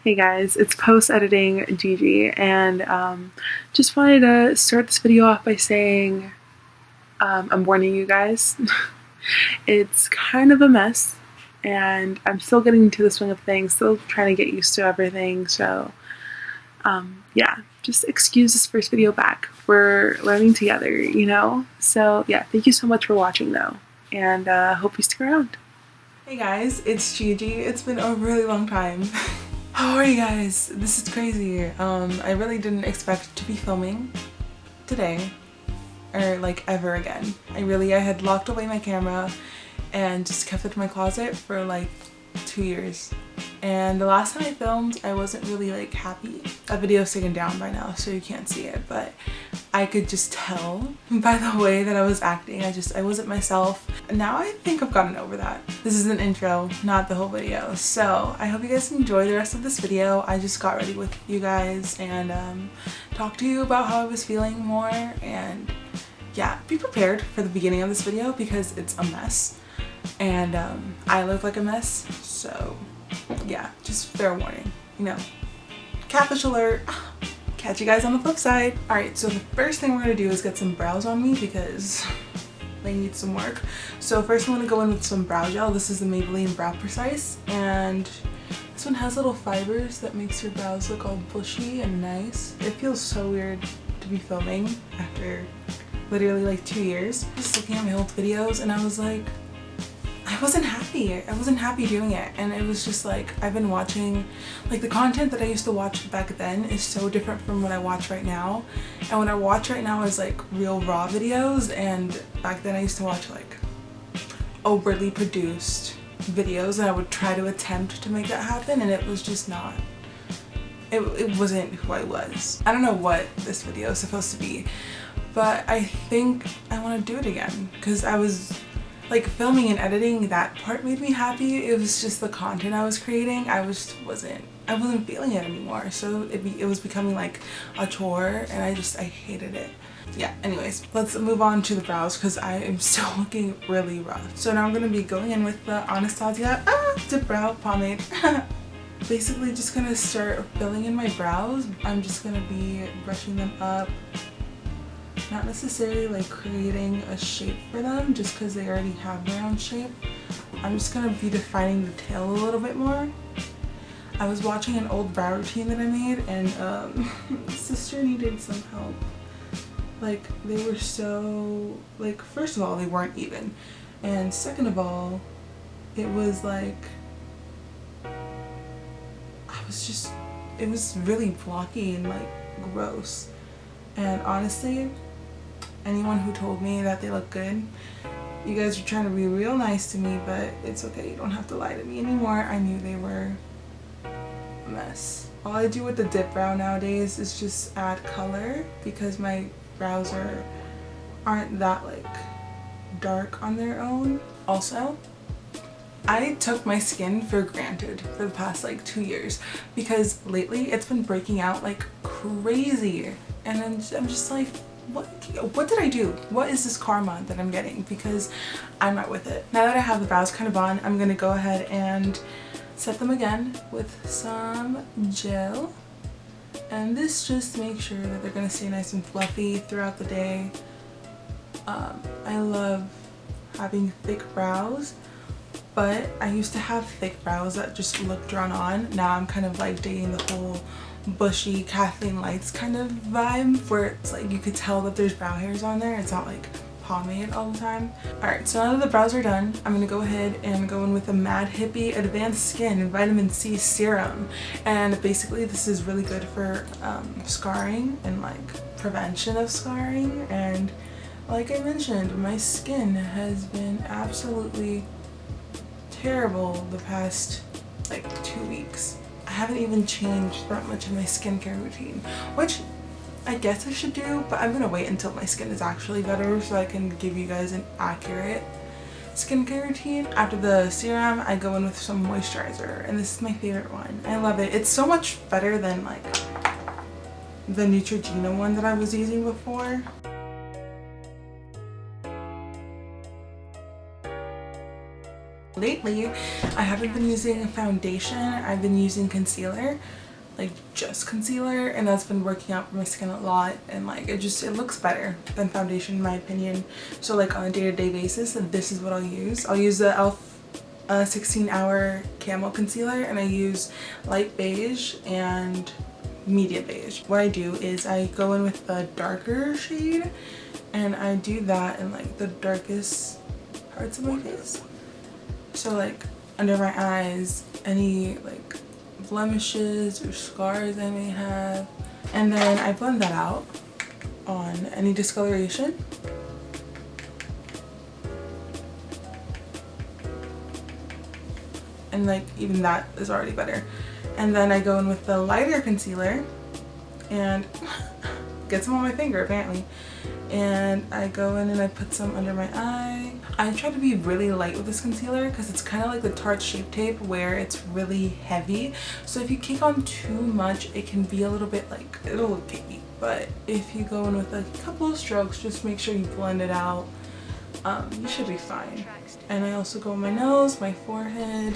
Hey guys, it's post-editing Gigi, and just wanted to start this video off by saying I'm warning you guys. It's kind of a mess, and I'm still getting into the swing of things, still trying to get used to everything, so yeah, just excuse this first video back. We're learning together, you know? So yeah, thank you so much for watching though, and hope you stick around. Hey guys, it's Gigi. It's been a really long time. How are you guys? This is crazy. I really didn't expect to be filming today or like ever again. I had locked away my camera and just kept it in my closet for like 2 years. And the last time I filmed, I wasn't really like happy. That video's taken down by now, so you can't see it, but I could just tell by the way that I was acting. I wasn't myself. Now I think I've gotten over that. This is an intro, not the whole video. So I hope you guys enjoy the rest of this video. I just got ready with you guys and talked to you about how I was feeling more, and yeah, be prepared for the beginning of this video because it's a mess and I look like a mess, so yeah, just fair warning, you know. Catfish alert. Catch you guys on the flip side. Alright, so the first thing we're gonna do is get some brows on me because they need some work. So first I'm gonna go in with some brow gel. This is the Maybelline Brow Precise, and this one has little fibers that makes your brows look all bushy and nice. It feels so weird to be filming after literally like 2 years. Just looking at my old videos and I was like, I wasn't happy. I wasn't happy doing it, and it was just like, I've been watching, like, the content that I used to watch back then is so different from what I watch right now, and what I watch right now is like real raw videos, and back then I used to watch like overly produced videos, and I would try to attempt to make that happen, and it was just not, it wasn't who I was. I don't know what this video is supposed to be, but I think I want to do it again because I was like filming and editing. That part made me happy. It was just the content I was creating. I wasn't feeling it anymore. So it was becoming like a chore, and I hated it. Yeah, anyways, let's move on to the brows because I am still looking really rough. So now I'm going to be going in with the Anastasia Dip Brow Pomade. Basically just going to start filling in my brows. I'm just going to be brushing them up. Not necessarily like creating a shape for them just because they already have their own shape. I'm just gonna be defining the tail a little bit more. I was watching an old brow routine that I made, and sister needed some help. Like, they were so, like, first of all, they weren't even, and second of all, it was like, it was really blocky and like gross. And honestly, anyone who told me that they look good, you guys are trying to be real nice to me, but it's okay. You don't have to lie to me anymore. I knew they were a mess. All I do with the dip brow nowadays is just add color because my brows aren't that like dark on their own. Also, I took my skin for granted for the past like 2 years because lately it's been breaking out like crazy, and I'm just like, what did I do? What is this karma that I'm getting? Because I'm not with it. Now that I have the brows kind of on, I'm gonna go ahead and set them again with some gel, and this just makes sure that they're gonna stay nice and fluffy throughout the day. I love having thick brows, but I used to have thick brows that just look drawn on. Now I'm kind of like dating the whole bushy Kathleen Lights kind of vibe where it's like you could tell that there's brow hairs on there. It's not like pomade all the time. Alright, so now that the brows are done, I'm gonna go ahead and go in with a Mad Hippie Advanced Skin Vitamin C Serum. And basically this is really good for scarring and like prevention of scarring. And like I mentioned, my skin has been absolutely terrible the past like 2 weeks. I haven't even changed that much of my skincare routine, which I guess I should do, but I'm gonna wait until my skin is actually better so I can give you guys an accurate skincare routine. After the serum, I go in with some moisturizer, and this is my favorite one. I love it. It's so much better than like the Neutrogena one that I was using before. Lately, I haven't been using foundation. I've been using concealer, like just concealer, and that's been working out for my skin a lot, and like it looks better than foundation in my opinion. So like on a day-to-day basis, and this is what I'll use. I'll use the e.l.f. 16-hour Camo Concealer, and I use light beige and medium beige. What I do is I go in with the darker shade, and I do that in like the darkest parts of my face. So like under my eyes, any like blemishes or scars I may have, and then I blend that out on any discoloration. And like even that is already better. And then I go in with the lighter concealer and get some on my finger apparently, and I go in and I put some under my eye. I try to be really light with this concealer because it's kind of like the Tarte Shape Tape where it's really heavy, so if you cake on too much it can be a little bit like, it'll look cakey. But if you go in with a couple of strokes, just make sure you blend it out, you should be fine. And I also go on my nose, my forehead,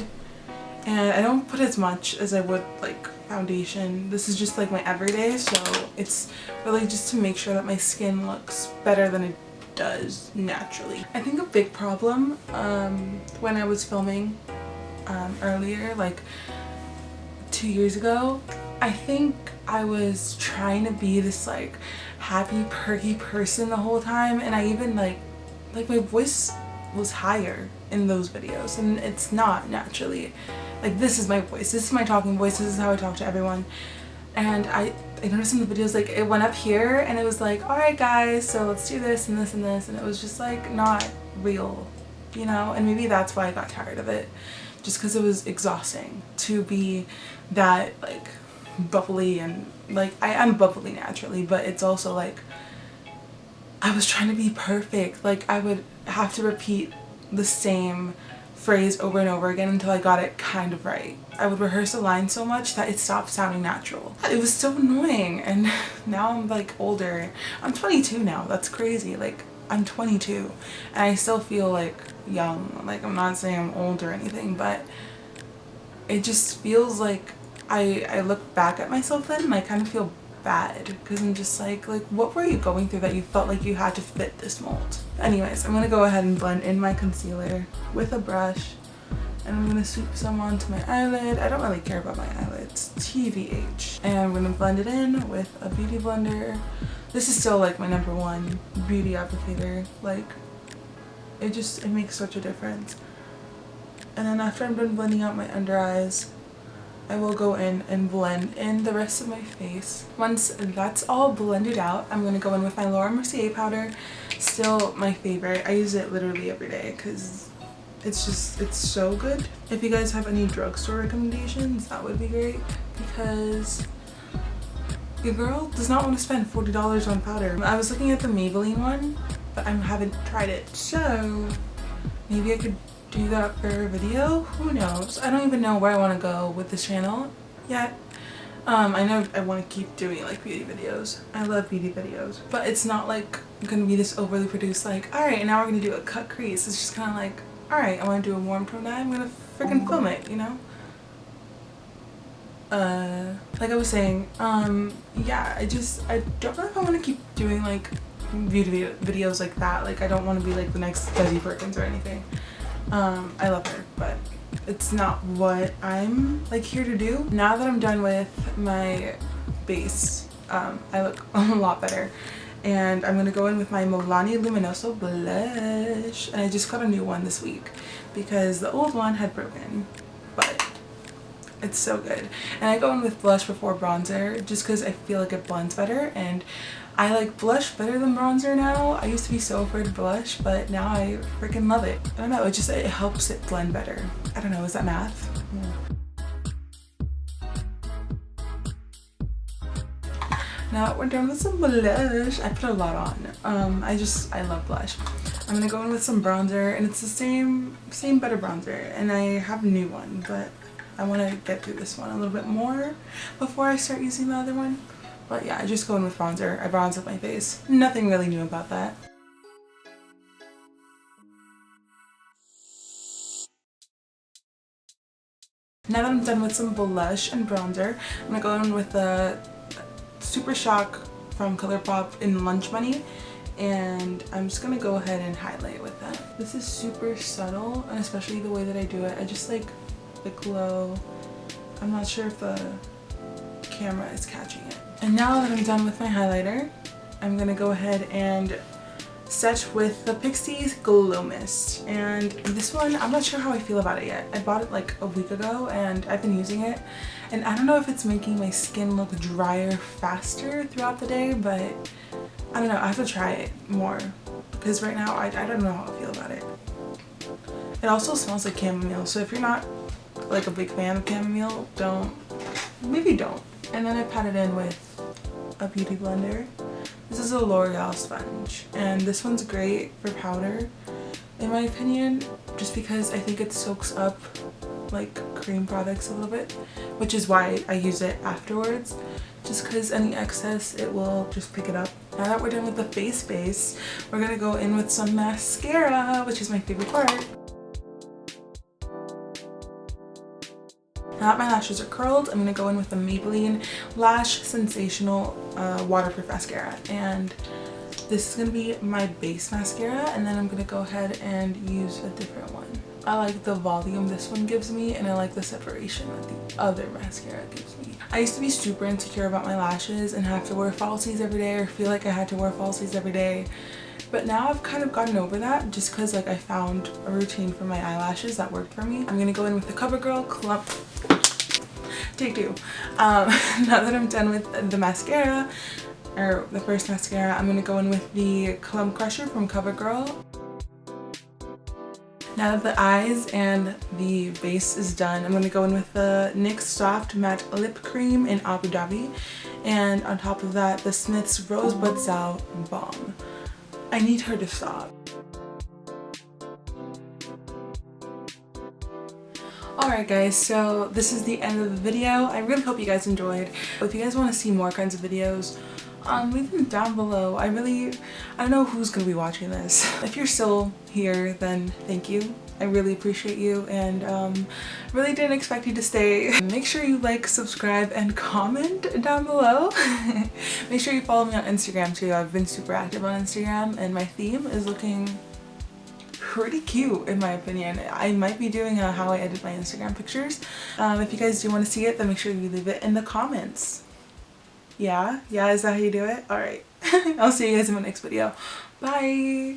and I don't put as much as I would like foundation. This is just like my everyday, so it's really just to make sure that my skin looks better than it does naturally. I think a big problem when I was filming earlier, like 2 years ago, I think I was trying to be this like happy perky person the whole time, and I even like my voice was higher in those videos, and it's not naturally. Like this is my voice, this is my talking voice, this is how I talk to everyone. And I noticed in the videos like it went up here and it was like, alright guys, so let's do this and this and this, and it was just like not real, you know? And maybe that's why I got tired of it, just because it was exhausting to be that like bubbly, and like I'm bubbly naturally, but it's also like I was trying to be perfect. Like I would have to repeat the same phrase over and over again until I got it kind of right. I would rehearse a line so much that it stopped sounding natural. It was so annoying, and now I'm like older. I'm 22 now, that's crazy. Like I'm 22 and I still feel like young. Like I'm not saying I'm old or anything, but it just feels like I look back at myself then and I kind of feel bad because I'm just like what were you going through that you felt like you had to fit this mold? Anyways, I'm gonna go ahead and blend in my concealer with a brush, and I'm gonna swoop some onto my eyelid. I don't really care about my eyelids, TVH. And I'm gonna blend it in with a beauty blender. This is still like my #1 beauty applicator. Like it makes such a difference. And then after I'm done blending out my under eyes, I will go in and blend in the rest of my face. Once that's all blended out, I'm going to go in with my Laura Mercier powder. Still my favorite. I use it literally every day because it's so good. If you guys have any drugstore recommendations, that would be great, because your girl does not want to spend $40 on powder. I was looking at the Maybelline one, but I haven't tried it. So maybe I could do that for a video, who knows? I don't even know where I want to go with this channel yet. I know I want to keep doing like beauty videos. I love beauty videos, but it's not like gonna be this overly produced like, alright, now we're gonna do a cut crease. It's just kind of like, alright, I want to do a warm tone eye, I'm gonna freaking film it, you know? Like I was saying, yeah, I don't know if I want to keep doing like beauty videos like that. Like I don't want to be like the next Desi Perkins or anything. I love her, but it's not what I'm like here to do. Now that I'm done with my base, I look a lot better, and I'm gonna go in with my Milani Luminoso blush, and I just got a new one this week because the old one had broken, but it's so good. And I go in with blush before bronzer just because I feel like it blends better, and I like blush better than bronzer now. I used to be so afraid of blush, but now I freaking love it. I don't know, it helps it blend better. I don't know, is that math? Yeah. Now we're done with some blush. I put a lot on. I love blush. I'm gonna go in with some bronzer, and it's the same better bronzer, and I have a new one, but I want to get through this one a little bit more before I start using the other one. But yeah, I just go in with bronzer. I bronze up my face. Nothing really new about that. Now that I'm done with some blush and bronzer, I'm gonna go in with the Super Shock from ColourPop in Lunch Money, and I'm just gonna go ahead and highlight with that. This is super subtle, and especially the way that I do it, I just like the glow. I'm not sure if the camera is catching it. And now that I'm done with my highlighter, I'm gonna go ahead and set with the Pixies Glow Mist. And this one, I'm not sure how I feel about it yet. I bought it like a week ago and I've been using it, and I don't know if it's making my skin look drier faster throughout the day, but I don't know, I have to try it more because right now I don't know how I feel about it. It also smells like chamomile, so if you're not like a big fan of chamomile, maybe don't. And then I pat it in with a beauty blender. This is a L'Oreal sponge, and this one's great for powder in my opinion, just because I think it soaks up like cream products a little bit, which is why I use it afterwards, just because any excess it will just pick it up. Now that we're done with the face base, we're gonna go in with some mascara, which is my favorite part. Now that my lashes are curled, I'm going to go in with the Maybelline Lash Sensational Waterproof Mascara. And this is going to be my base mascara, and then I'm going to go ahead and use a different one. I like the volume this one gives me, and I like the separation that the other mascara gives me. I used to be super insecure about my lashes and have to wear falsies every day, or feel like I had to wear falsies every day. But now I've kind of gotten over that, just because like I found a routine for my eyelashes that worked for me. I'm gonna go in with the CoverGirl Clump. Take two. Now that I'm done with the mascara, or the first mascara, I'm gonna go in with the Clump Crusher from CoverGirl. Now that the eyes and the base is done, I'm gonna go in with the NYX Soft Matte Lip Cream in Abu Dhabi, and on top of that, the Smith's Rosebud Salve Balm. I need her to stop. Alright guys, so this is the end of the video. I really hope you guys enjoyed. If you guys want to see more kinds of videos, leave them down below. I don't know who's going to be watching this. If you're still here, then thank you. I really appreciate you, and really didn't expect you to stay. Make sure you like, subscribe, and comment down below. Make sure you follow me on Instagram too. I've been super active on Instagram, and my theme is looking pretty cute in my opinion. I might be doing a how I edit my Instagram pictures. If you guys do want to see it, then make sure you leave it in the comments. Yeah, is that how you do it? Alright. I'll see you guys in my next video. Bye!